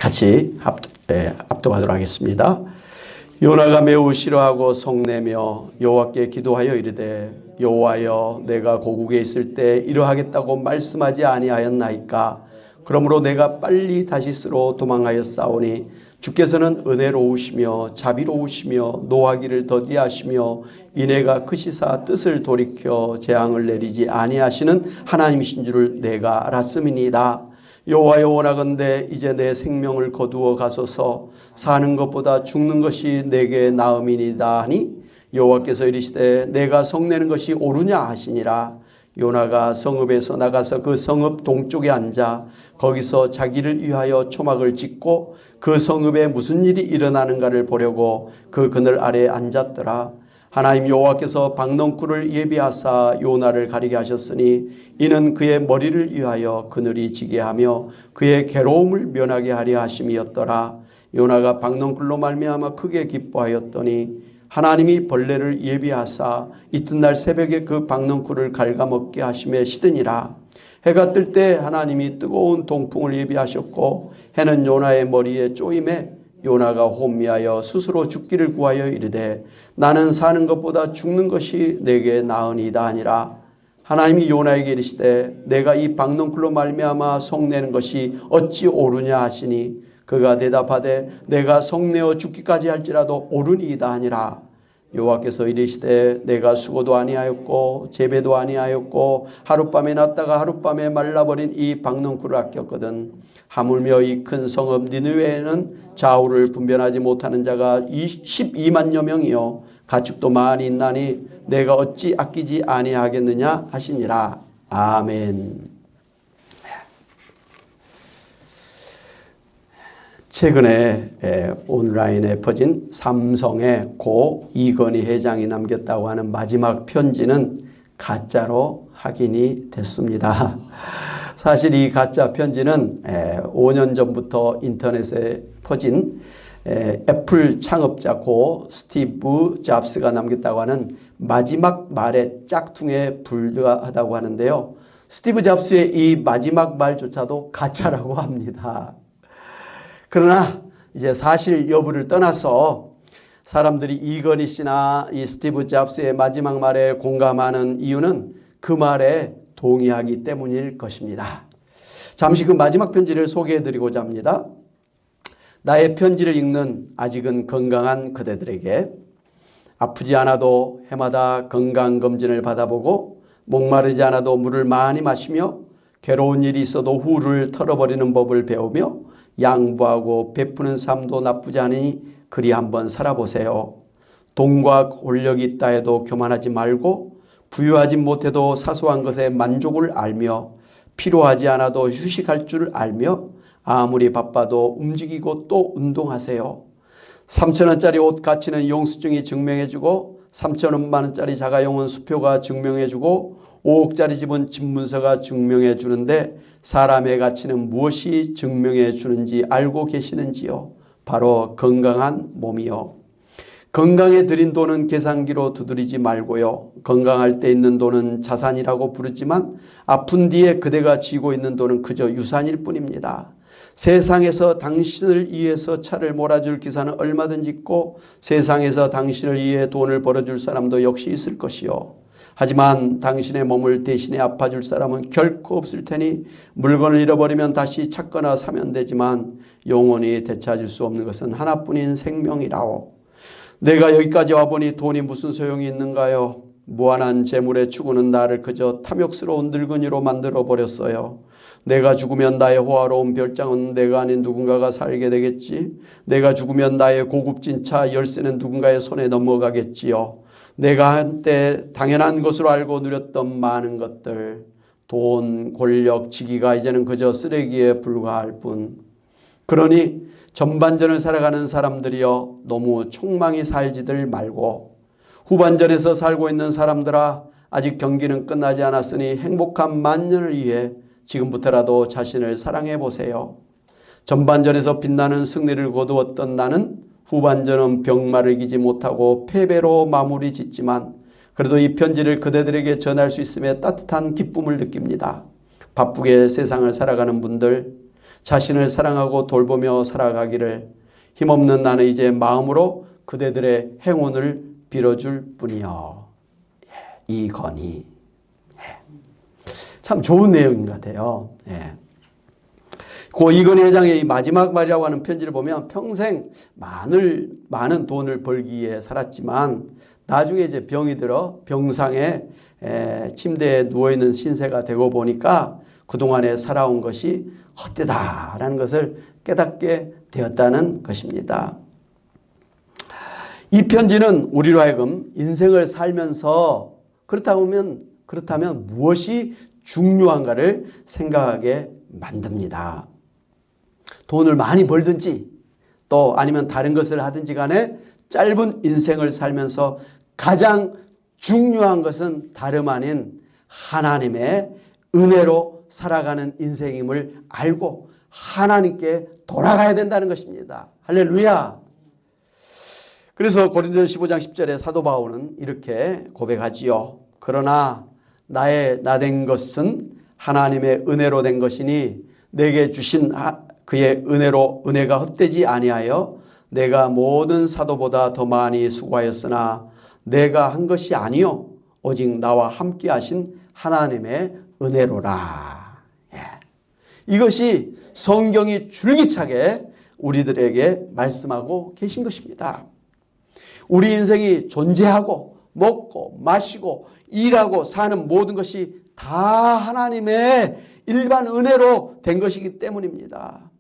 같이 압도하도록 하겠습니다. 요나가 매우 싫어하고 성내며 여호와께 기도하여 이르되 여호와여 내가 고국에 있을 때 이러하겠다고 말씀하지 아니하였나이까. 그러므로 내가 빨리 다시스로 도망하였사오니 주께서는 은혜로우시며 자비로우시며 노하기를 더디하시며 인애가 크시사 뜻을 돌이켜 재앙을 내리지 아니하시는 하나님이신 줄을 내가 알았음이니이다. 여호와여 원하건대 이제 내 생명을 거두어 가소서. 사는 것보다 죽는 것이 내게 나음이니이다 하니 여호와께서 이르시되 내가 성내는 것이 옳으냐 하시니라. 요나가 성읍에서 나가서 그 성읍 동쪽에 앉아 거기서 자기를 위하여 초막을 짓고 그 성읍에 무슨 일이 일어나는가를 보려고 그 그늘 아래에 앉았더라. 하나님 여호와께서 박넝쿨을 예비하사 요나를 가리게 하셨으니 이는 그의 머리를 위하여 그늘이 지게 하며 그의 괴로움을 면하게 하려 하심이었더라. 요나가 박넝쿨로 말미암아 크게 기뻐하였더니 하나님이 벌레를 예비하사 이튿날 새벽에 그 박넝쿨을 갉아먹게 하심에 시드니라. 해가 뜰 때 하나님이 뜨거운 동풍을 예비하셨고 해는 요나의 머리에 쪼임에 요나가 혼미하여 스스로 죽기를 구하여 이르되 나는 사는 것보다 죽는 것이 내게 나으니이다 하니라. 하나님이 요나에게 이르시되 내가 이 박넝쿨로 말미암아 성내는 것이 어찌 옳으냐 하시니 그가 대답하되 내가 성내어 죽기까지 할지라도 옳으니이다 하니라. 여호와께서 이르시되 내가 수고도 아니하였고 재배도 아니하였고 하룻밤에 났다가 하룻밤에 말라버린 이 박넝쿨을 아꼈거든. 하물며 이 큰 성읍 니느웨에는 좌우를 분별하지 못하는 자가 12만여 명이요 가축도 많이 있나니 내가 어찌 아끼지 아니하겠느냐 하시니라. 아멘. 최근에 온라인에 퍼진 삼성의 고 이건희 회장이 남겼다고 하는 마지막 편지는 가짜로 확인이 됐습니다. 사실 이 가짜 편지는 5년 전부터 인터넷에 퍼진 애플 창업자 고 스티브 잡스가 남겼다고 하는 마지막 말의 짝퉁에 불과하다고 하는데요. 스티브 잡스의 이 마지막 말조차도 가짜라고 합니다. 그러나 이제 사실 여부를 떠나서 사람들이 이건희 씨나 이 스티브 잡스의 마지막 말에 공감하는 이유는 그 말에 동의하기 때문일 것입니다. 잠시 그 마지막 편지를 소개해 드리고자 합니다. 나의 편지를 읽는 아직은 건강한 그대들에게 아프지 않아도 해마다 건강검진을 받아보고 목마르지 않아도 물을 많이 마시며 괴로운 일이 있어도 후를 털어버리는 법을 배우며 양보하고 베푸는 삶도 나쁘지 않으니 그리 한번 살아보세요. 돈과 권력이 있다 해도 교만하지 말고 부유하지 못해도 사소한 것에 만족을 알며 필요하지 않아도 휴식할 줄 알며 아무리 바빠도 움직이고 또 운동하세요. 3,000원짜리 옷 가치는 영수증이 증명해주고 3,000만 원짜리 자가용은 수표가 증명해주고 5억짜리 집은 집문서가 증명해 주는데 사람의 가치는 무엇이 증명해 주는지 알고 계시는지요? 바로 건강한 몸이요. 건강에 들인 돈은 계산기로 두드리지 말고요. 건강할 때 있는 돈은 자산이라고 부르지만 아픈 뒤에 그대가 쥐고 있는 돈은 그저 유산일 뿐입니다. 세상에서 당신을 위해서 차를 몰아줄 기사는 얼마든지 있고 세상에서 당신을 위해 돈을 벌어줄 사람도 역시 있을 것이요. 하지만 당신의 몸을 대신에 아파줄 사람은 결코 없을 테니 물건을 잃어버리면 다시 찾거나 사면 되지만 영원히 되찾을 수 없는 것은 하나뿐인 생명이라오. 내가 여기까지 와보니 돈이 무슨 소용이 있는가요? 무한한 재물의 추구는 나를 그저 탐욕스러운 늙은이로 만들어버렸어요. 내가 죽으면 나의 호화로운 별장은 내가 아닌 누군가가 살게 되겠지. 내가 죽으면 나의 고급진 차 열쇠는 누군가의 손에 넘어가겠지요. 내가 한때 당연한 것으로 알고 누렸던 많은 것들, 돈, 권력, 직위가 이제는 그저 쓰레기에 불과할 뿐. 그러니 전반전을 살아가는 사람들이여 너무 촉망이 살지들 말고 후반전에서 살고 있는 사람들아 아직 경기는 끝나지 않았으니 행복한 만년을 위해 지금부터라도 자신을 사랑해 보세요. 전반전에서 빛나는 승리를 거두었던 나는 후반전은 병마를 이기지 못하고 패배로 마무리 짓지만 그래도 이 편지를 그대들에게 전할 수 있음에 따뜻한 기쁨을 느낍니다. 바쁘게 세상을 살아가는 분들, 자신을 사랑하고 돌보며 살아가기를 힘없는 나는 이제 마음으로 그대들의 행운을 빌어줄 뿐이요. 이건희. 참 좋은 내용인 것 같아요. 고 이건희 회장의 이 마지막 말이라고 하는 편지를 보면 평생 많은 돈을 벌기 위해 살았지만 나중에 이제 병이 들어 병상에 침대에 누워있는 신세가 되고 보니까 그동안에 살아온 것이 헛되다라는 것을 깨닫게 되었다는 것입니다. 이 편지는 우리로 하여금 인생을 살면서 그렇다면 무엇이 중요한가를 생각하게 만듭니다. 돈을 많이 벌든지 또 아니면 다른 것을 하든지 간에 짧은 인생을 살면서 가장 중요한 것은 다름 아닌 하나님의 은혜로 살아가는 인생임을 알고 하나님께 돌아가야 된다는 것입니다. 할렐루야. 그래서 고린도전서 15장 10절에 사도 바울은 이렇게 고백하지요. 그러나 나된 것은 하나님의 은혜로 된 것이니 내게 주신 그의 은혜가 헛되지 아니하여 내가 모든 사도보다 더 많이 수고하였으나 내가 한 것이 아니요 오직 나와 함께 하신 하나님의 은혜로라. 이것이 성경이 줄기차게 우리들에게 말씀하고 계신 것입니다. 우리 인생이 존재하고 먹고 마시고 일하고 사는 모든 것이 다 하나님의 일반 은혜로 된 것이기 때문입니다.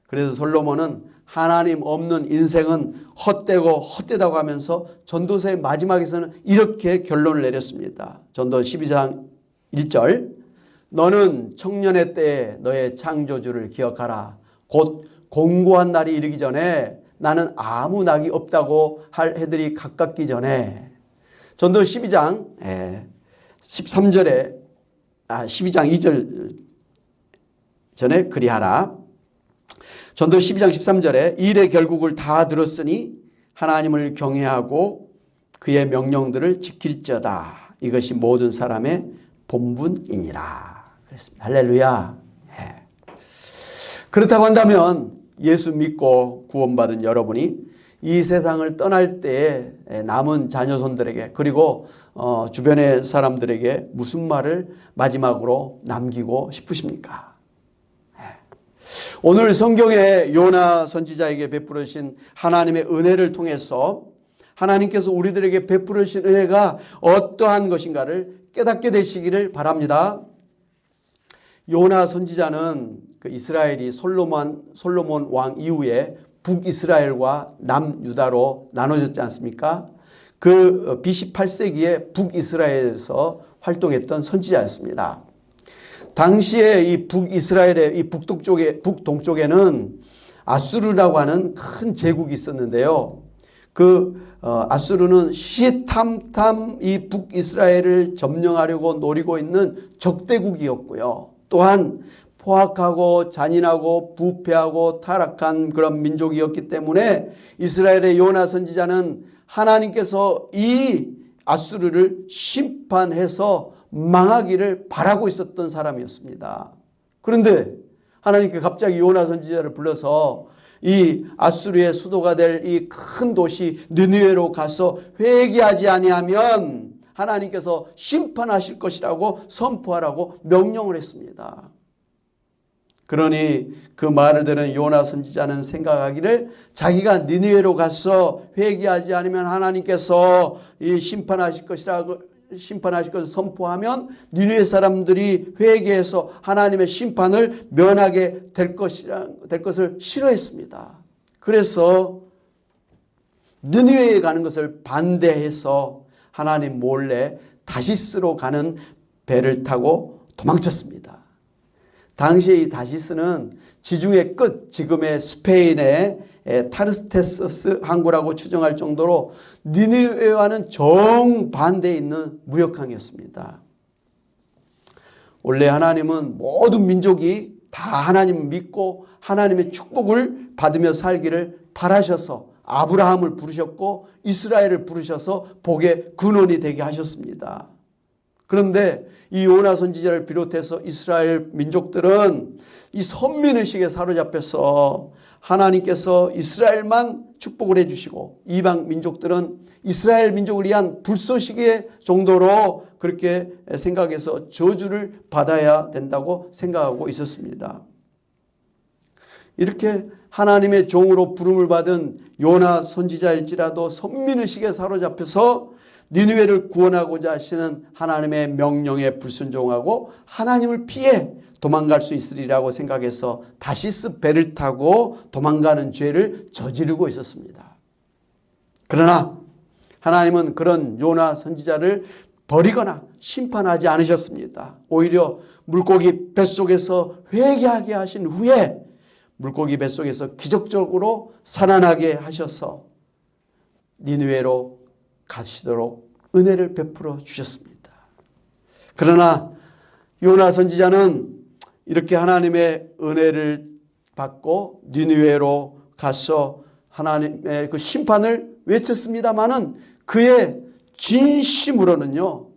그래서 솔로몬은 하나님 없는 인생은 헛되다고 하면서 전도서의 마지막에서는 이렇게 결론을 내렸습니다. 전도 12장 1절 너는 청년의 때에 너의 창조주를 기억하라. 곧 공고한 날이 이르기 전에 나는 아무 낙이 없다고 할 해들이 가깝기 전에 전도 12장 13절에 12장 2절 전에 그리하라. 전도 12장 13절에 일의 결국을 다 들었으니 하나님을 경외하고 그의 명령들을 지킬지어다. 이것이 모든 사람의 본분이니라. 그랬습니다. 할렐루야. 그렇다고 한다면 예수 믿고 구원받은 여러분이 이 세상을 떠날 때에 남은 자녀손들에게 그리고 주변의 사람들에게 무슨 말을 마지막으로 남기고 싶으십니까? 오늘 성경에 요나 선지자에게 베풀어 주신 하나님의 은혜를 통해서 하나님께서 우리들에게 베풀어 주신 은혜가 어떠한 것인가를 깨닫게 되시기를 바랍니다. 요나 선지자는 그 이스라엘이 솔로몬 왕 이후에 북이스라엘과 남유다로 나눠졌지 않습니까? 그 BC 8세기에 북이스라엘에서 활동했던 선지자였습니다. 당시에 이 북이스라엘의 이 북동쪽에는 아수르라고 하는 큰 제국이 있었는데요. 그 아수르는 시탐탐 이 북이스라엘을 점령하려고 노리고 있는 적대국이었고요. 또한 포악하고 잔인하고 부패하고 타락한 그런 민족이었기 때문에 이스라엘의 요나 선지자는 하나님께서 이 아수르를 심판해서 망하기를 바라고 있었던 사람이었습니다. 그런데 하나님께 갑자기 요나 선지자를 불러서 이 아수르의 수도가 될 이 큰 도시 느니웨로 가서 회개하지 아니하면 하나님께서 심판하실 것이라고 선포하라고 명령을 했습니다. 그러니 그 말을 들은 요나 선지자는 생각하기를 자기가 니느웨로 가서 회개하지 않으면 하나님께서 이 심판하실 것을 선포하면 니느웨 사람들이 회개해서 하나님의 심판을 면하게 될 것을 싫어했습니다. 그래서 니느웨에 가는 것을 반대해서 하나님 몰래 다시스로 가는 배를 타고 도망쳤습니다. 당시에 이 다시스는 지중해 끝, 지금의 스페인의 타르테스스 항구라고 추정할 정도로 니느웨와는 정반대에 있는 무역항이었습니다. 원래 하나님은 모든 민족이 다 하나님을 믿고 하나님의 축복을 받으며 살기를 바라셔서 아브라함을 부르셨고 이스라엘을 부르셔서 복의 근원이 되게 하셨습니다. 그런데 이 요나 선지자를 비롯해서 이스라엘 민족들은 이 선민의식에 사로잡혀서 하나님께서 이스라엘만 축복을 해주시고 이방 민족들은 이스라엘 민족을 위한 불쏘시개 정도로 그렇게 생각해서 저주를 받아야 된다고 생각하고 있었습니다. 이렇게 하나님의 종으로 부름을 받은 요나 선지자일지라도 선민의식에 사로잡혀서 니느웨를 구원하고자 하시는 하나님의 명령에 불순종하고 하나님을 피해 도망갈 수 있으리라고 생각해서 다시스 배를 타고 도망가는 죄를 저지르고 있었습니다. 그러나 하나님은 그런 요나 선지자를 버리거나 심판하지 않으셨습니다. 오히려 물고기 뱃속에서 회개하게 하신 후에 물고기 뱃속에서 기적적으로 살아나게 하셔서 니느웨로 가시도록 은혜를 베풀어 주셨습니다. 그러나 요나 선지자는 이렇게 하나님의 은혜를 받고 니느웨로 가서 하나님의 그 심판을 외쳤습니다마는 그의 진심으로는요,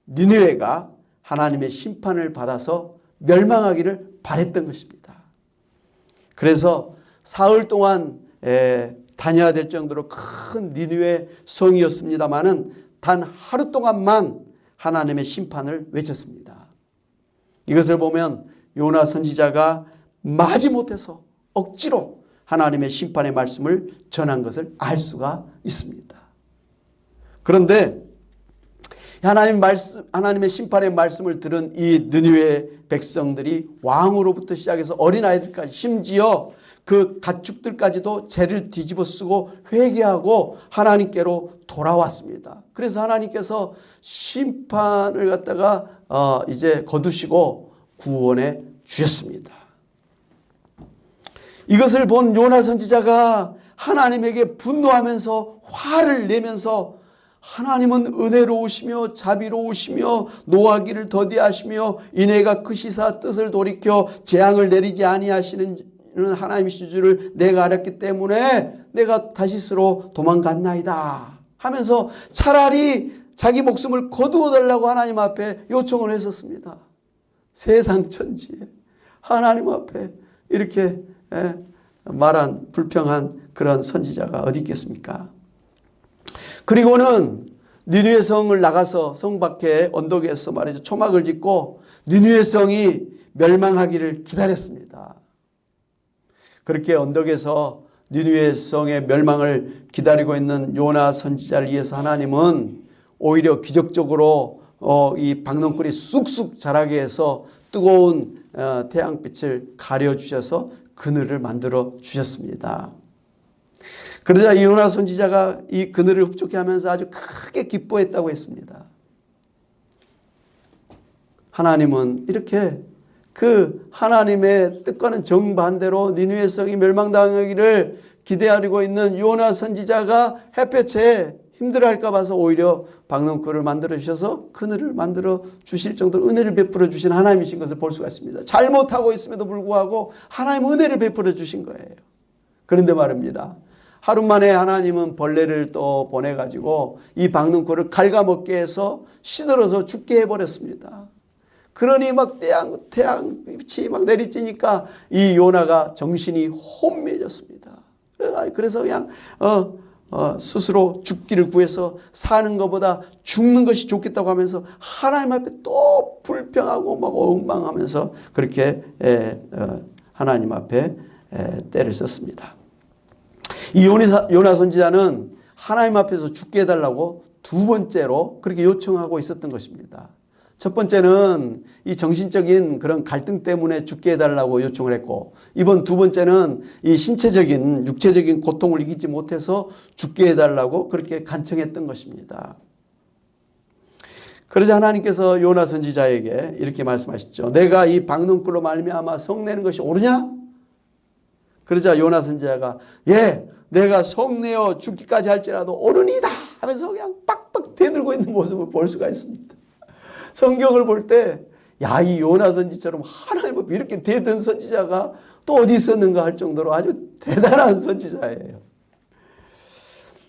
니느웨가 하나님의 심판을 받아서 멸망하기를 바랬던 것입니다. 그래서 사흘 동안 다녀야 될 정도로 큰 니느웨 성이었습니다마는 단 하루 동안만 하나님의 심판을 외쳤습니다. 이것을 보면 요나 선지자가 마지못해서 억지로 하나님의 심판의 말씀을 전한 것을 알 수가 있습니다. 그런데 하나님의 심판의 말씀을 들은 이 느니웨 백성들이 왕으로부터 시작해서 어린아이들까지 심지어 그 가축들까지도 죄를 뒤집어 쓰고 회개하고 하나님께로 돌아왔습니다. 그래서 하나님께서 심판을 갖다가 이제 거두시고 구원해 주셨습니다. 이것을 본 요나 선지자가 하나님에게 분노하면서 화를 내면서 하나님은 은혜로우시며 자비로우시며 노하기를 더디하시며 인애가 크시사 뜻을 돌이켜 재앙을 내리지 아니하시는 하나님이신 줄을 내가 알았기 때문에 내가 다시스로 도망갔나이다 하면서 차라리 자기 목숨을 거두어 달라고 하나님 앞에 요청을 했었습니다. 세상 천지에 하나님 앞에 이렇게 말한 불평한 그런 선지자가 어디 있겠습니까? 그리고는 니느웨 성을 나가서 성 밖에 언덕에서 말이죠. 초막을 짓고 니느웨 성이 멸망하기를 기다렸습니다. 그렇게 언덕에서 니느웨 성의 멸망을 기다리고 있는 요나 선지자를 위해서 하나님은 오히려 기적적으로 이 박넝쿨이 쑥쑥 자라게 해서 뜨거운 태양빛을 가려주셔서 그늘을 만들어 주셨습니다. 그러자 이 요나 선지자가 이 그늘을 흡족해 하면서 아주 크게 기뻐했다고 했습니다. 하나님은 이렇게 그 하나님의 뜻과는 정반대로 니느웨 성이 멸망당하기를 기대하고 있는 요나 선지자가 햇볕에 힘들어할까 봐서 오히려 박넝쿨을 만들어 주셔서 그늘을 만들어 주실 정도로 은혜를 베풀어 주신 하나님이신 것을 볼 수가 있습니다. 잘못하고 있음에도 불구하고 하나님 은혜를 베풀어 주신 거예요. 그런데 말입니다. 하루 만에 하나님은 벌레를 또 보내가지고 이 박넝쿨을 갉아먹게 해서 시들어서 죽게 해버렸습니다. 그러니 막 태양빛이 막 내리쬐니까 이 요나가 정신이 혼미해졌습니다. 그래서 그냥 스스로 죽기를 구해서 사는 것보다 죽는 것이 좋겠다고 하면서 하나님 앞에 또 불평하고 막 원망하면서 그렇게 하나님 앞에 때를 썼습니다. 이 요나 선지자는 하나님 앞에서 죽게 해달라고 두 번째로 그렇게 요청하고 있었던 것입니다. 첫 번째는 이 정신적인 그런 갈등 때문에 죽게 해달라고 요청을 했고, 이번 두 번째는 이 신체적인 육체적인 고통을 이기지 못해서 죽게 해달라고 그렇게 간청했던 것입니다. 그러자 하나님께서 요나 선지자에게 이렇게 말씀하셨죠. 내가 이 박넝쿨로 말미암아 성내는 것이 옳으냐? 그러자 요나 선지자가 예, 내가 성내어 죽기까지 할지라도 옳으니다 하면서 그냥 빡빡 대들고 있는 모습을 볼 수가 있습니다. 성경을 볼 때 야, 이 요나 선지처럼 하나님 앞에 이렇게 대든 선지자가 또 어디 있었는가 할 정도로 아주 대단한 선지자예요.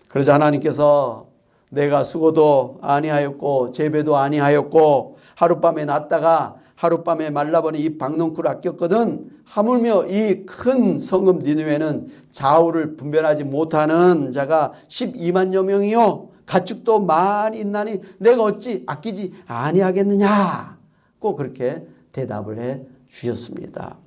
그러자 하나님께서 내가 수고도 아니하였고 재배도 아니하였고 하룻밤에 났다가 하룻밤에 말라버린 이 박넝쿨을 아꼈거든. 하물며 이 큰 성읍 니느웨는 좌우를 분별하지 못하는 자가 12만여 명이요 가축도 많이 있나니 내가 어찌 아끼지 아니하겠느냐. 꼭 그렇게 대답을 해 주셨습니다.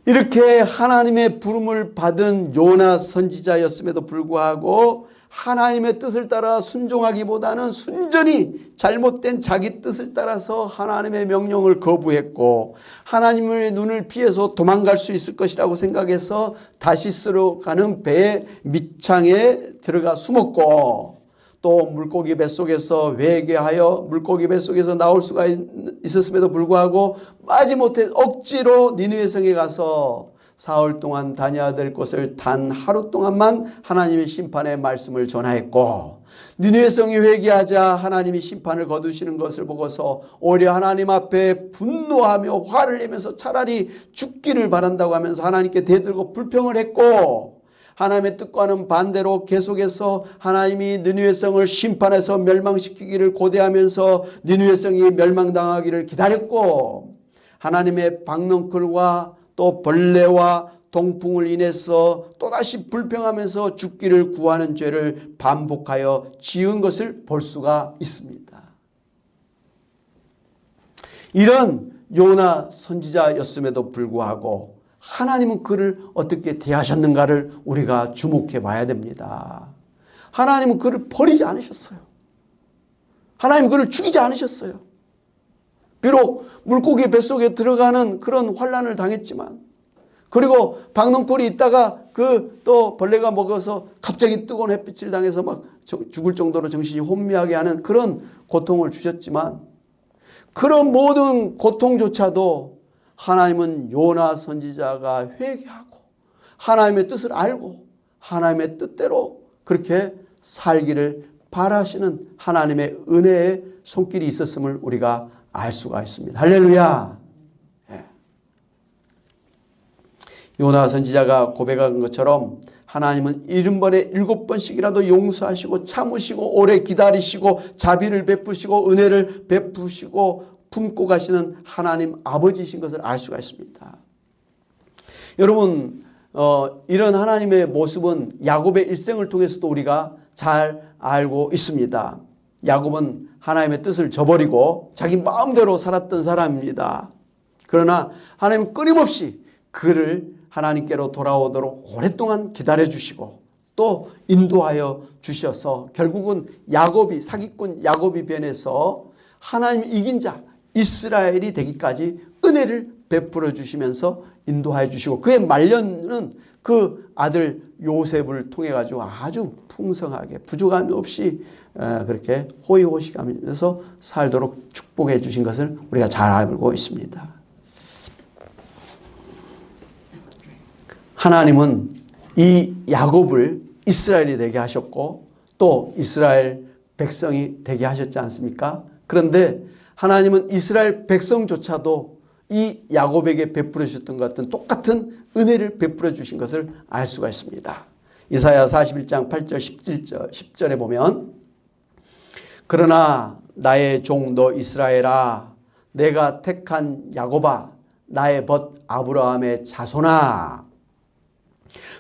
이렇게 하나님의 부름을 받은 요나 선지자였음에도 불구하고 하나님의 뜻을 따라 순종하기보다는 순전히 잘못된 자기 뜻을 따라서 하나님의 명령을 거부했고 하나님의 눈을 피해서 도망갈 수 있을 것이라고 생각해서 다시스로 가는 배의 밑창에 들어가 숨었고 또 물고기 뱃속에서 회개하여 물고기 뱃속에서 나올 수가 있었음에도 불구하고 마지못해 억지로 니느웨 성에 가서 사흘 동안 다녀야 될 곳을 단 하루 동안만 하나님의 심판의 말씀을 전하였고 니느웨 성이 회개하자 하나님이 심판을 거두시는 것을 보고서 오히려 하나님 앞에 분노하며 화를 내면서 차라리 죽기를 바란다고 하면서 하나님께 대들고 불평을 했고 하나님의 뜻과는 반대로 계속해서 하나님이 니느웨 성을 심판해서 멸망시키기를 고대하면서 니느웨 성이 멸망당하기를 기다렸고 하나님의 박넝쿨과 또 벌레와 동풍을 인해서 또다시 불평하면서 죽기를 구하는 죄를 반복하여 지은 것을 볼 수가 있습니다. 이런 요나 선지자였음에도 불구하고 하나님은 그를 어떻게 대하셨는가를 우리가 주목해 봐야 됩니다. 하나님은 그를 버리지 않으셨어요. 하나님은 그를 죽이지 않으셨어요. 비록 물고기 뱃속에 들어가는 그런 환난을 당했지만 그리고 박넝쿨이 있다가 그 또 벌레가 먹어서 갑자기 뜨거운 햇빛을 당해서 막 죽을 정도로 정신이 혼미하게 하는 그런 고통을 주셨지만 그런 모든 고통조차도 하나님은 요나 선지자가 회개하고 하나님의 뜻을 알고 하나님의 뜻대로 그렇게 살기를 바라시는 하나님의 은혜의 손길이 있었음을 우리가 알 수가 있습니다. 할렐루야. 예. 요나 선지자가 고백한 것처럼 하나님은 70번에 7번씩이라도 용서하시고 참으시고 오래 기다리시고 자비를 베푸시고 은혜를 베푸시고 품고 가시는 하나님 아버지이신 것을 알 수가 있습니다. 여러분 이런 하나님의 모습은 야곱의 일생을 통해서도 우리가 잘 알고 있습니다. 야곱은 하나님의 뜻을 저버리고 자기 마음대로 살았던 사람입니다. 그러나 하나님은 끊임없이 그를 하나님께로 돌아오도록 오랫동안 기다려주시고 또 인도하여 주셔서 결국은 야곱이 사기꾼 야곱이 변해서 하나님 이긴 자 이스라엘이 되기까지 은혜를 베풀어 주시면서 인도하여 주시고 그의 말년은 그 아들 요셉을 통해 가지고 아주 풍성하게 부족함이 없이 그렇게 호의호식하면서 살도록 축복해 주신 것을 우리가 잘 알고 있습니다. 하나님은 이 야곱을 이스라엘이 되게 하셨고 또 이스라엘 백성이 되게 하셨지 않습니까? 그런데 하나님은 이스라엘 백성조차도 이 야곱에게 베풀어 주셨던 것 같은 똑같은 은혜를 베풀어 주신 것을 알 수가 있습니다. 이사야 41장 8절 10절에 보면 그러나 나의 종 너 이스라엘아 내가 택한 야곱아 나의 벗 아브라함의 자손아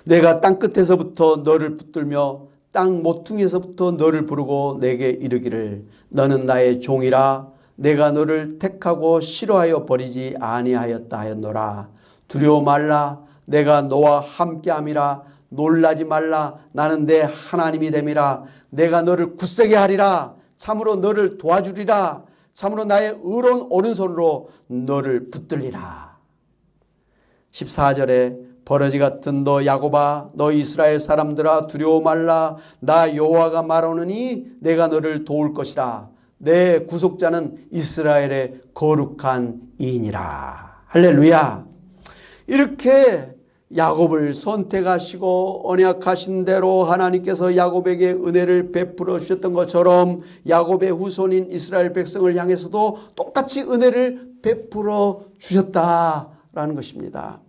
내가 땅끝에서부터 너를 붙들며 땅 모퉁이에서부터 너를 부르고 내게 이르기를 너는 나의 종이라 내가 너를 택하고 싫어하여 버리지 아니하였다 하였노라. 두려워 말라 내가 너와 함께함이라 놀라지 말라 나는 내 하나님이 됨이라 내가 너를 굳세게 하리라 참으로 너를 도와주리라 참으로 나의 의로운 오른손으로 너를 붙들리라. 14절에 버러지 같은 너 야곱아 너 이스라엘 사람들아 두려워 말라 나 여호와가 말하노니 내가 너를 도울 것이라 내 구속자는 이스라엘의 거룩한 이인이라. 할렐루야. 이렇게 야곱을 선택하시고 언약하신 대로 하나님께서 야곱에게 은혜를 베풀어 주셨던 것처럼 야곱의 후손인 이스라엘 백성을 향해서도 똑같이 은혜를 베풀어 주셨다라는 것입니다.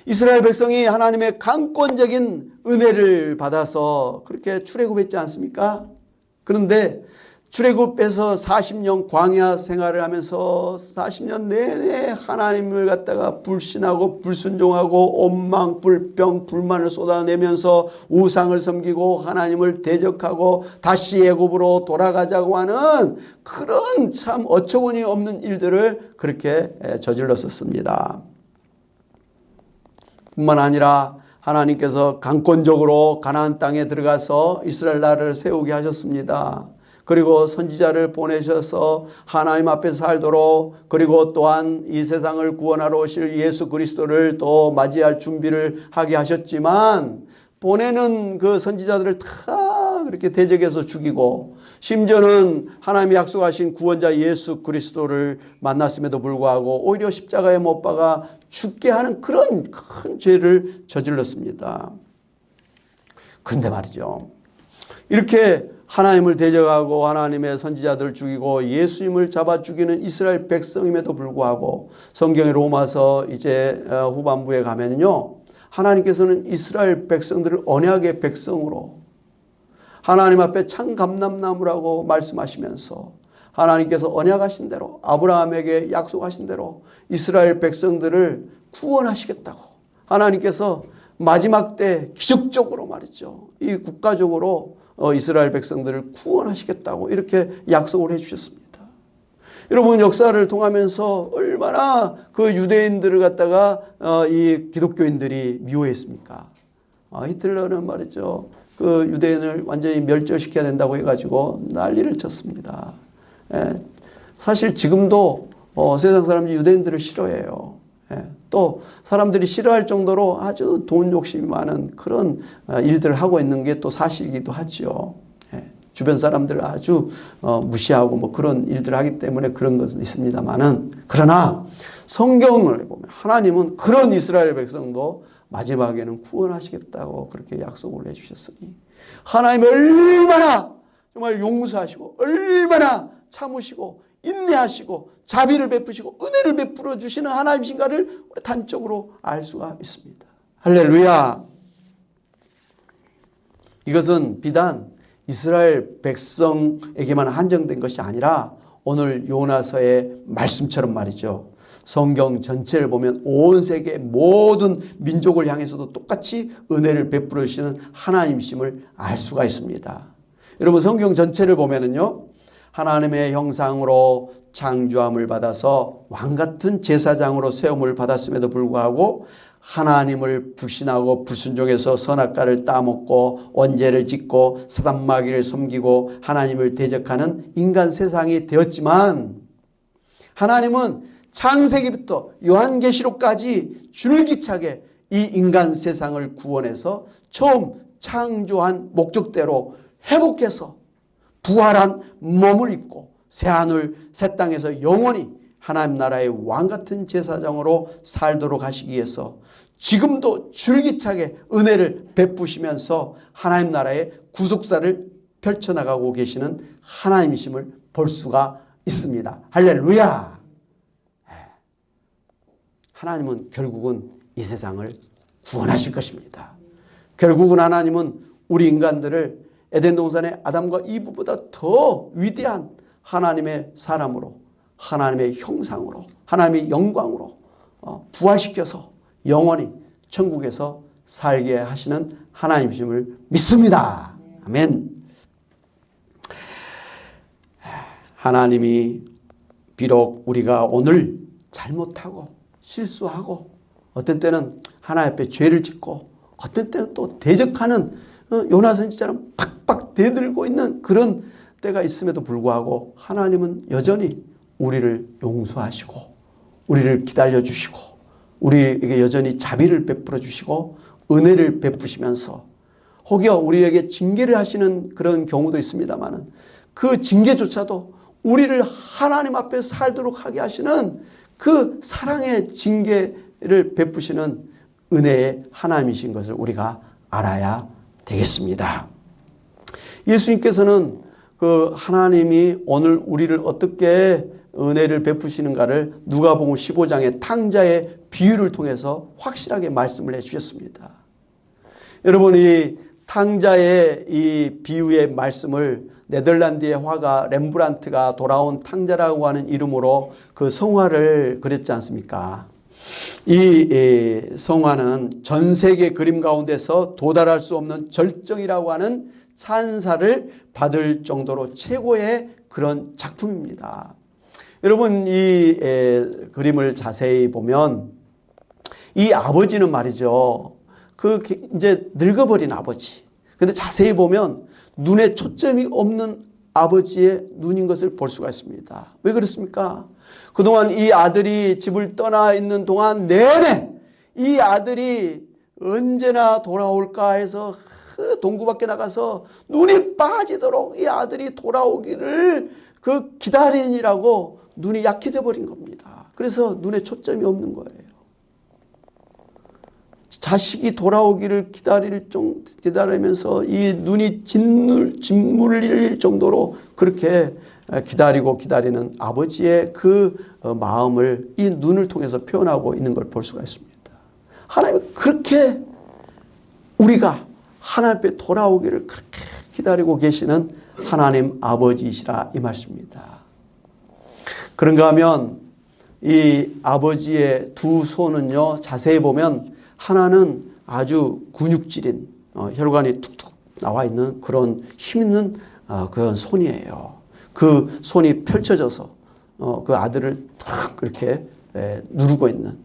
이스라엘 백성이 하나님의 강권적인 은혜를 받아서 그렇게 출애굽했지 않습니까? 그런데 출애굽해서 40년 광야 생활을 하면서 40년 내내 하나님을 갖다가 불신하고 불순종하고 원망, 불평, 불만을 쏟아내면서 우상을 섬기고 하나님을 대적하고 다시 애굽으로 돌아가자고 하는 그런 참 어처구니 없는 일들을 그렇게 저질렀었습니다. 뿐만 아니라 하나님께서 강권적으로 가나안 땅에 들어가서 이스라엘 나라를 세우게 하셨습니다. 그리고 선지자를 보내셔서 하나님 앞에 살도록, 그리고 또한 이 세상을 구원하러 오실 예수 그리스도를 또 맞이할 준비를 하게 하셨지만, 보내는 그 선지자들을 다 그렇게 대적해서 죽이고, 심지어는 하나님이 약속하신 구원자 예수 그리스도를 만났음에도 불구하고 오히려 십자가에 못 박아 죽게 하는 그런 큰 죄를 저질렀습니다. 그런데 말이죠, 이렇게 하나님을 대적하고 하나님의 선지자들을 죽이고 예수님을 잡아 죽이는 이스라엘 백성임에도 불구하고 성경의 로마서 이제 후반부에 가면요, 하나님께서는 이스라엘 백성들을 언약의 백성으로 하나님 앞에 참감람나무라고 말씀하시면서 하나님께서 언약하신 대로 아브라함에게 약속하신 대로 이스라엘 백성들을 구원하시겠다고, 하나님께서 마지막 때 기적적으로 말이죠, 이 국가적으로 이스라엘 백성들을 구원하시겠다고 이렇게 약속을 해 주셨습니다. 여러분, 역사를 통하면서 얼마나 그 유대인들을 갖다가 이 기독교인들이 미워했습니까? 히틀러는 말이죠, 그 유대인을 완전히 멸절시켜야 된다고 해가지고 난리를 쳤습니다. 사실 지금도 세상 사람들이 유대인들을 싫어해요. 또 사람들이 싫어할 정도로 아주 돈 욕심이 많은 그런 일들을 하고 있는 게 또 사실이기도 하죠. 주변 사람들을 아주 무시하고 뭐 그런 일들을 하기 때문에 그런 것은 있습니다만은, 그러나 성경을 보면 하나님은 그런 이스라엘 백성도 마지막에는 구원하시겠다고 그렇게 약속을 해주셨으니, 하나님이 얼마나 정말 용서하시고 얼마나 참으시고 인내하시고 자비를 베푸시고 은혜를 베풀어 주시는 하나님이신가를 단적으로 알 수가 있습니다. 할렐루야. 이것은 비단 이스라엘 백성에게만 한정된 것이 아니라 오늘 요나서의 말씀처럼 말이죠, 성경 전체를 보면 온 세계 모든 민족을 향해서도 똑같이 은혜를 베풀어 주시는 하나님이심을 알 수가 있습니다. 여러분, 성경 전체를 보면은요, 하나님의 형상으로 창조함을 받아서 왕같은 제사장으로 세움을 받았음에도 불구하고 하나님을 불신하고 불순종해서 선악과를 따먹고 언제를 짓고 사단마귀를 섬기고 하나님을 대적하는 인간 세상이 되었지만, 하나님은 창세기부터 요한계시록까지 줄기차게 이 인간 세상을 구원해서 처음 창조한 목적대로 회복해서 부활한 몸을 입고 새하늘 새 땅에서 영원히 하나님 나라의 왕같은 제사장으로 살도록 하시기 위해서 지금도 줄기차게 은혜를 베푸시면서 하나님 나라의 구속사를 펼쳐나가고 계시는 하나님이심을 볼 수가 있습니다. 할렐루야. 하나님은 결국은 이 세상을 구원하실 것입니다. 결국은 하나님은 우리 인간들을 에덴 동산의 아담과 이브보다 더 위대한 하나님의 사람으로, 하나님의 형상으로, 하나님의 영광으로 부활시켜서 영원히 천국에서 살게 하시는 하나님이심을 믿습니다. 아멘. 하나님이 비록 우리가 오늘 잘못하고 실수하고 어떤 때는 하나님 앞에 죄를 짓고 어떤 때는 또 대적하는 요나 선지자처럼 팍팍 대들고 있는 그런 때가 있음에도 불구하고 하나님은 여전히 우리를 용서하시고 우리를 기다려주시고 우리에게 여전히 자비를 베풀어 주시고 은혜를 베푸시면서 혹여 우리에게 징계를 하시는 그런 경우도 있습니다만 그 징계조차도 우리를 하나님 앞에 살도록 하게 하시는 그 사랑의 징계를 베푸시는 은혜의 하나님이신 것을 우리가 알아야 되겠습니다. 예수님께서는 그 하나님이 오늘 우리를 어떻게 은혜를 베푸시는가를 누가복음 15장의 탕자의 비유를 통해서 확실하게 말씀을 해주셨습니다. 여러분, 이 탕자의 이 비유의 말씀을 네덜란드의 화가 렘브란트가 돌아온 탕자라고 하는 이름으로 그 성화를 그렸지 않습니까? 이 성화는 전 세계 그림 가운데서 도달할 수 없는 절정이라고 하는 찬사를 받을 정도로 최고의 그런 작품입니다. 여러분, 이 그림을 자세히 보면 이 아버지는 말이죠, 그 이제 늙어버린 아버지. 근데 자세히 보면 눈에 초점이 없는 아버지의 눈인 것을 볼 수가 있습니다. 왜 그렇습니까? 그동안 이 아들이 집을 떠나 있는 동안 내내 이 아들이 언제나 돌아올까 해서 동구 밖에 나가서 눈이 빠지도록 이 아들이 돌아오기를 그 기다리느라고 눈이 약해져 버린 겁니다. 그래서 눈에 초점이 없는 거예요. 자식이 돌아오기를 기다리면서 이 눈이 짓물릴 정도로 그렇게 기다리는 아버지의 그 마음을 이 눈을 통해서 표현하고 있는 걸 볼 수가 있습니다. 하나님은 그렇게 우리가 하나님 앞에 돌아오기를 그렇게 기다리고 계시는 하나님 아버지이시라 이 말씀입니다. 그런가 하면 이 아버지의 두 손은요, 자세히 보면 하나는 아주 근육질인 혈관이 툭툭 나와 있는 그런 힘 있는 그런 손이에요. 그 손이 펼쳐져서 그 아들을 탁 이렇게 누르고 있는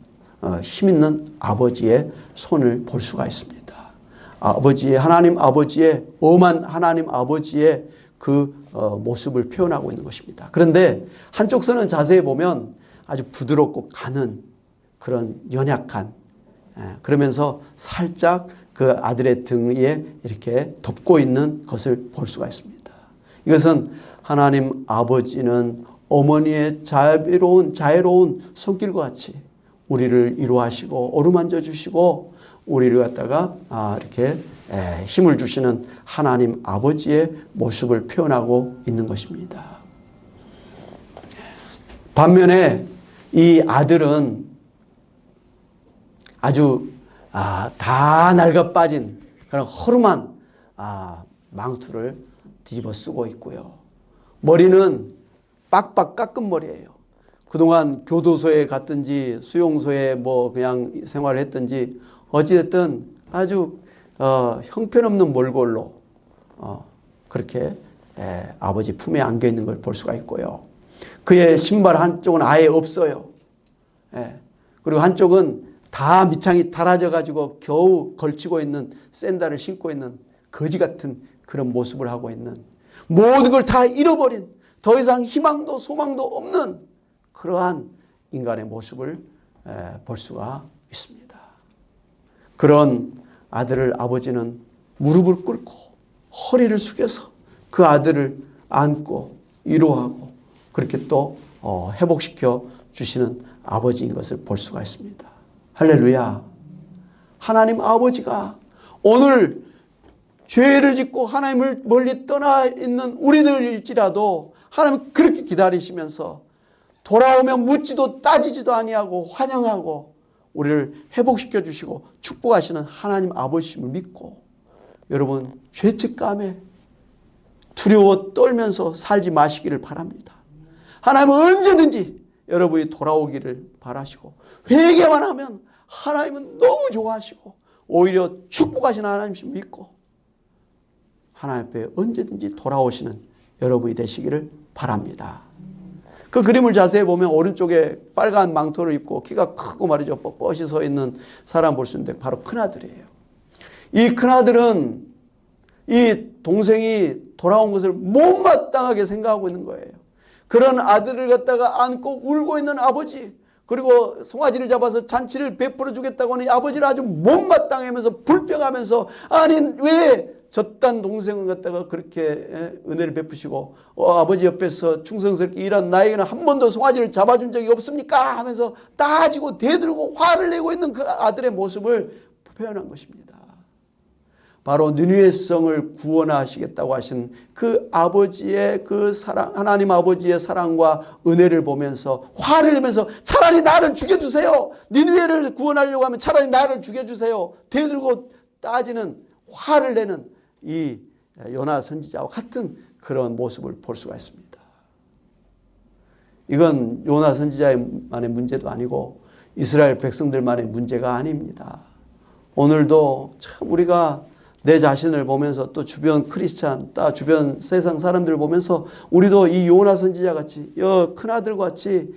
힘 있는 아버지의 손을 볼 수가 있습니다. 하나님 아버지의 엄한 하나님 아버지의 그 모습을 표현하고 있는 것입니다. 그런데 한쪽 손은 자세히 보면 아주 부드럽고 가는 그런 연약한, 그러면서 살짝 그 아들의 등 위에 이렇게 덮고 있는 것을 볼 수가 있습니다. 이것은 하나님 아버지는 어머니의 자애로운 손길과 같이 우리를 위로하시고 어루만져 주시고 우리를 갖다가 이렇게 힘을 주시는 하나님 아버지의 모습을 표현하고 있는 것입니다. 반면에 이 아들은 아주 다 낡아 빠진 그런 허름한 망토를 뒤집어 쓰고 있고요. 머리는 빡빡 깎은 머리예요. 그동안 교도소에 갔든지 수용소에 뭐 그냥 생활을 했든지 어찌됐든 아주 형편없는 몰골로 그렇게 아버지 품에 안겨 있는 걸 볼 수가 있고요. 그의 신발 한쪽은 아예 없어요. 그리고 한쪽은 다 밑창이 닳아져 가지고 겨우 걸치고 있는 샌들을 신고 있는 거지 같은 그런 모습을 하고 있는, 모든 걸 다 잃어버린, 더 이상 희망도 소망도 없는 그러한 인간의 모습을 볼 수가 있습니다. 그런 아들을 아버지는 무릎을 꿇고 허리를 숙여서 그 아들을 안고 위로하고 그렇게 또 회복시켜 주시는 아버지인 것을 볼 수가 있습니다. 할렐루야. 하나님 아버지가 오늘 죄를 짓고 하나님을 멀리 떠나 있는 우리들일지라도 하나님 그렇게 기다리시면서 돌아오면 묻지도 따지지도 아니하고 환영하고 우리를 회복시켜 주시고 축복하시는 하나님 아버지심을 믿고 여러분 죄책감에 두려워 떨면서 살지 마시기를 바랍니다. 하나님은 언제든지 여러분이 돌아오기를 바라시고 회개만 하면 하나님은 너무 좋아하시고 오히려 축복하시는 하나님이심을 믿고 하나님 앞에 언제든지 돌아오시는 여러분이 되시기를 바랍니다. 그 그림을 자세히 보면 오른쪽에 빨간 망토를 입고 키가 크고 말이죠. 뻣뻣이 서 있는 사람 볼 수 있는데 바로 큰아들이에요. 이 큰아들은 이 동생이 돌아온 것을 못마땅하게 생각하고 있는 거예요. 그런 아들을 갖다가 안고 울고 있는 아버지, 그리고 송아지를 잡아서 잔치를 베풀어 주겠다고 하는 아버지를 아주 못마땅하면서 불평하면서 아니 왜 젖단 동생을 갖다가 그렇게 은혜를 베푸시고 아버지 옆에서 충성스럽게 일한 나에게는 한 번도 송아지를 잡아준 적이 없습니까? 하면서 따지고 대들고 화를 내고 있는 그 아들의 모습을 표현한 것입니다. 바로 니느웨 성을 구원하시겠다고 하신 그 아버지의 그 사랑, 하나님 아버지의 사랑과 은혜를 보면서 화를 내면서 차라리 나를 죽여주세요. 니느웨를 구원하려고 하면 차라리 나를 죽여주세요. 대들고 따지는 화를 내는 이 요나 선지자와 같은 그런 모습을 볼 수가 있습니다. 이건 요나 선지자만의 문제도 아니고 이스라엘 백성들만의 문제가 아닙니다. 오늘도 참 우리가 내 자신을 보면서 또 주변 크리스찬, 또 주변 세상 사람들을 보면서 우리도 이 요나 선지자 같이, 큰아들 같이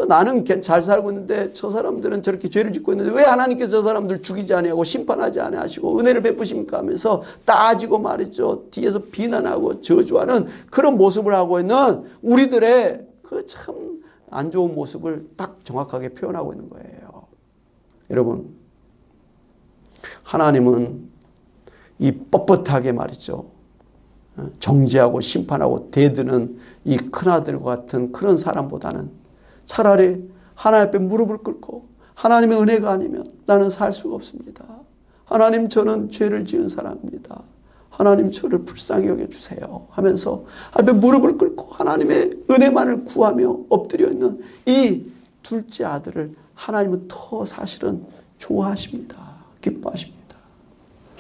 나는 잘 살고 있는데 저 사람들은 저렇게 죄를 짓고 있는데 왜 하나님께서 저 사람들 죽이지 아니하고 심판하지 아니하시고 은혜를 베푸십니까 하면서 따지고 말이죠. 뒤에서 비난하고 저주하는 그런 모습을 하고 있는 우리들의 그 참 안 좋은 모습을 딱 정확하게 표현하고 있는 거예요. 여러분, 하나님은 이 뻣뻣하게 말이죠. 정죄하고 심판하고 대드는 이 큰아들과 같은 그런 사람보다는 차라리 하나님 앞에 무릎을 꿇고 하나님의 은혜가 아니면 나는 살 수가 없습니다. 하나님, 저는 죄를 지은 사람입니다. 하나님, 저를 불쌍히 여겨주세요 하면서 앞에 무릎을 꿇고 하나님의 은혜만을 구하며 엎드려 있는 이 둘째 아들을 하나님은 더 사실은 좋아하십니다. 기뻐하십니다.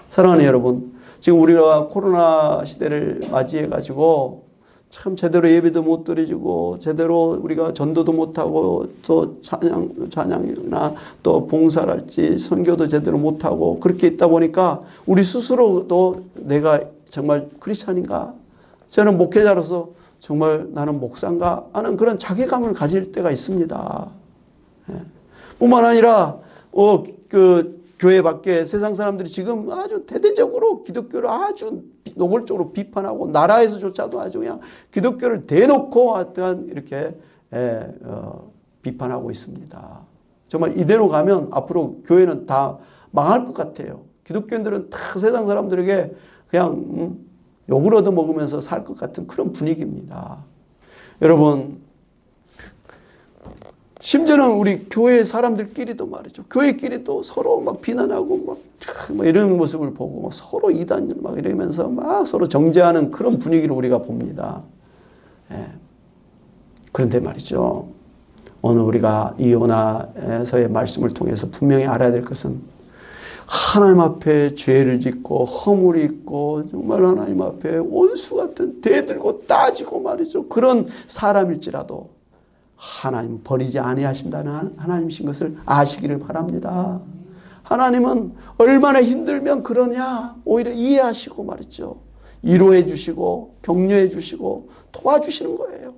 사랑하는 여러분, 지금 우리가 코로나 시대를 맞이해 가지고 참 제대로 예배도 못 드리고 제대로 우리가 전도도 못하고 또 찬양이나 또 봉사랄지 선교도 제대로 못하고 그렇게 있다 보니까 우리 스스로도 내가 정말 크리스찬인가? 저는 목회자로서 정말 나는 목사인가? 하는 그런 자괴감을 가질 때가 있습니다. 뿐만 아니라 교회 밖에 세상 사람들이 지금 아주 대대적으로 기독교를 아주 노골적으로 비판하고 나라에서조차도 아주 그냥 기독교를 대놓고 어떠한 이렇게 비판하고 있습니다. 정말 이대로 가면 앞으로 교회는 다 망할 것 같아요. 기독교인들은 다 세상 사람들에게 그냥 욕을 얻어먹으면서 살 것 같은 그런 분위기입니다. 여러분, 심지어는 우리 교회 사람들끼리도 말이죠. 교회끼리도 서로 막 비난하고 막 이런 모습을 보고 막 서로 이단 막 이러면서 막 서로 정죄하는 그런 분위기를 우리가 봅니다. 그런데 말이죠. 오늘 우리가 이 요나서의 말씀을 통해서 분명히 알아야 될 것은 하나님 앞에 죄를 짓고 허물이 있고 정말 하나님 앞에 원수 같은 대들고 따지고 말이죠. 그런 사람일지라도 하나님 버리지 아니하신다는 하나님이신 것을 아시기를 바랍니다. 하나님은 얼마나 힘들면 그러냐 오히려 이해하시고 말이죠. 위로해 주시고 격려해 주시고 도와주시는 거예요.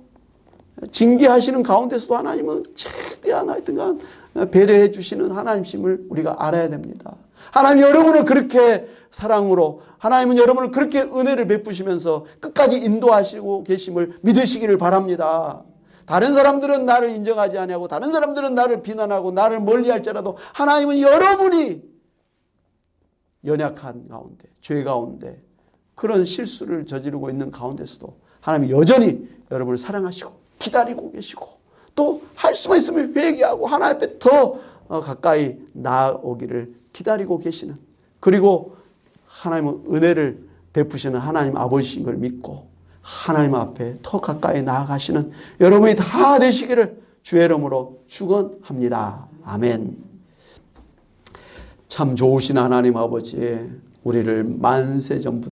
징계하시는 가운데서도 하나님은 최대한 하여튼간 배려해 주시는 하나님이심을 우리가 알아야 됩니다. 하나님 여러분을 그렇게 사랑으로 하나님은 여러분을 그렇게 은혜를 베푸시면서 끝까지 인도하시고 계심을 믿으시기를 바랍니다. 다른 사람들은 나를 인정하지 아니하고 다른 사람들은 나를 비난하고 나를 멀리할지라도 하나님은 여러분이 연약한 가운데 죄 가운데 그런 실수를 저지르고 있는 가운데서도 하나님이 여전히 여러분을 사랑하시고 기다리고 계시고 또 할 수만 있으면 회개하고 하나님 앞에 더 가까이 나아오기를 기다리고 계시는 그리고 하나님은 은혜를 베푸시는 하나님 아버지신 걸 믿고 하나님 앞에 더 가까이 나아가시는 여러분이 다 되시기를 주의 이름으로 축원합니다. 아멘. 참 좋으신 하나님 아버지, 우리를 만세 전부터